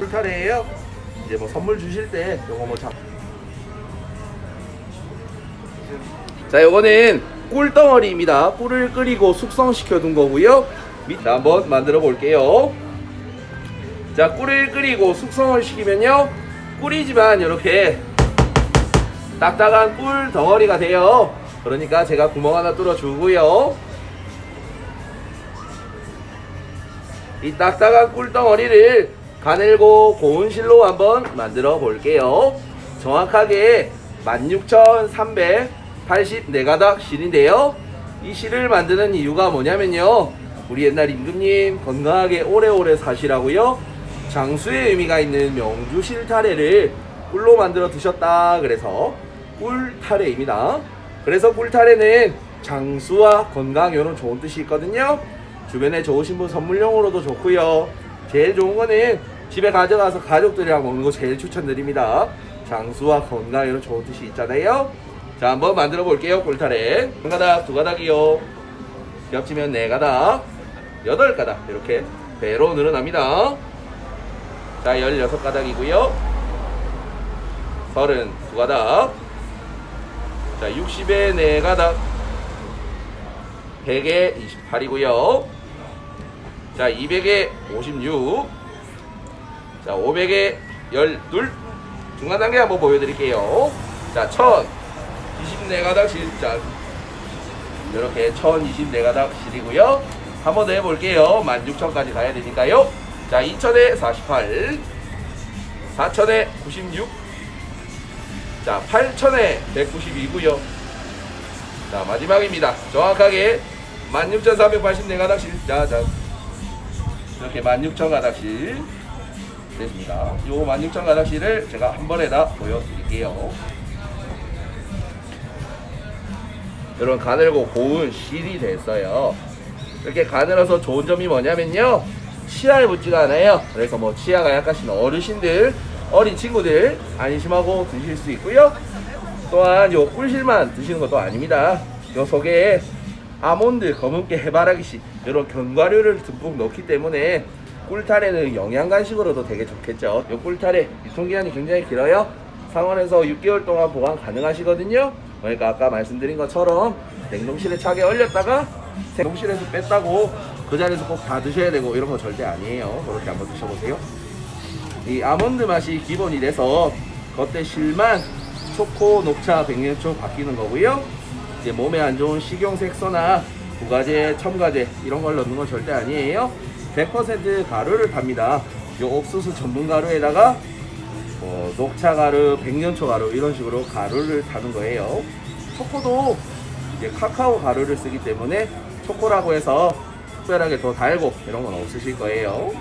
꿀타래예요. 이제 뭐 선물 주실 때 요거 뭐 자, 요거는 꿀덩어리입니다. 꿀을 끓이고 숙성시켜 둔 거고요. 자, 한번 만들어 볼게요. 자, 꿀을 끓이고 숙성을 시키면요, 꿀이지만 이렇게 딱딱한 꿀 덩어리가 돼요. 그러니까 제가 구멍 하나 뚫어 주고요, 이 딱딱한 꿀 덩어리를 가늘고 고운 실로 한번 만들어 볼게요. 정확하게 16,384가닥 실인데요, 이 실을 만드는 이유가 뭐냐면요, 우리 옛날 임금님 건강하게 오래오래 사시라고요, 장수의 의미가 있는 명주 실타래를 꿀로 만들어 드셨다 그래서 꿀타래입니다. 그래서 꿀타래는 장수와 건강 이런 좋은 뜻이 있거든요. 주변에 좋으신 분 선물용으로도 좋고요, 제일 좋은 거는 집에 가져가서 가족들이랑 먹는 거 제일 추천드립니다. 장수와 건강 이런 좋은 뜻이 있잖아요. 자, 한번 만들어 볼게요. 꿀타래 한 가닥, 두 가닥이요, 겹치면 네 가닥, 8가닥 이렇게 배로 늘어납니다. 자, 16가닥이고요 32가닥, 자 60에 4가닥, 100에 28이고요 자 200에 56, 자 500에 12, 중간 단계 한번 보여드릴게요. 자 1024가닥 실자, 이렇게 1024가닥 실이고요. 한번 더 해볼게요. 16,000까지 가야 되니까요. 자 2000에 48, 4000에 96, 자 8000에 192고요 자 마지막입니다. 정확하게 16,484가닥실. 자 이렇게 16,000가닥실 됐습니다. 요 16,000가닥실을 제가 한 번에 다 보여드릴게요. 이런 가늘고 고운 실이 됐어요. 이렇게 가늘어서 좋은 점이 뭐냐면요, 치아에 묻지가 않아요. 그래서 뭐 치아가 약하신 어르신들, 어린 친구들 안심하고 드실 수 있고요. 또한 요 꿀실만 드시는 것도 아닙니다. 요 속에 아몬드, 검은깨, 해바라기씨 이런 견과류를 듬뿍 넣기 때문에 꿀타래는 영양 간식으로도 되게 좋겠죠. 요 꿀타래 유통기한이 굉장히 길어요. 상온에서 6개월 동안 보관 가능하시거든요. 그러니까 아까 말씀드린 것처럼 냉동실에 차게 얼렸다가 냉동실에서 뺐다고 그 자리에서 꼭 다 드셔야 되고 이런 거 절대 아니에요. 그렇게 한번 드셔보세요. 이 아몬드 맛이 기본이 돼서 겉에 실만 초코, 녹차, 백년초 바뀌는 거고요. 이제 몸에 안 좋은 식용색소나 부가제, 첨가제 이런 걸 넣는 건 절대 아니에요. 100% 가루를 탑니다. 요 옥수수 전분 가루에다가 녹차 가루, 백년초 가루 이런 식으로 가루를 타는 거예요. 초코도 이제 카카오 가루를 쓰기 때문에 초코라고 해서 특별하게 더 달고 이런 건 없으실 거예요.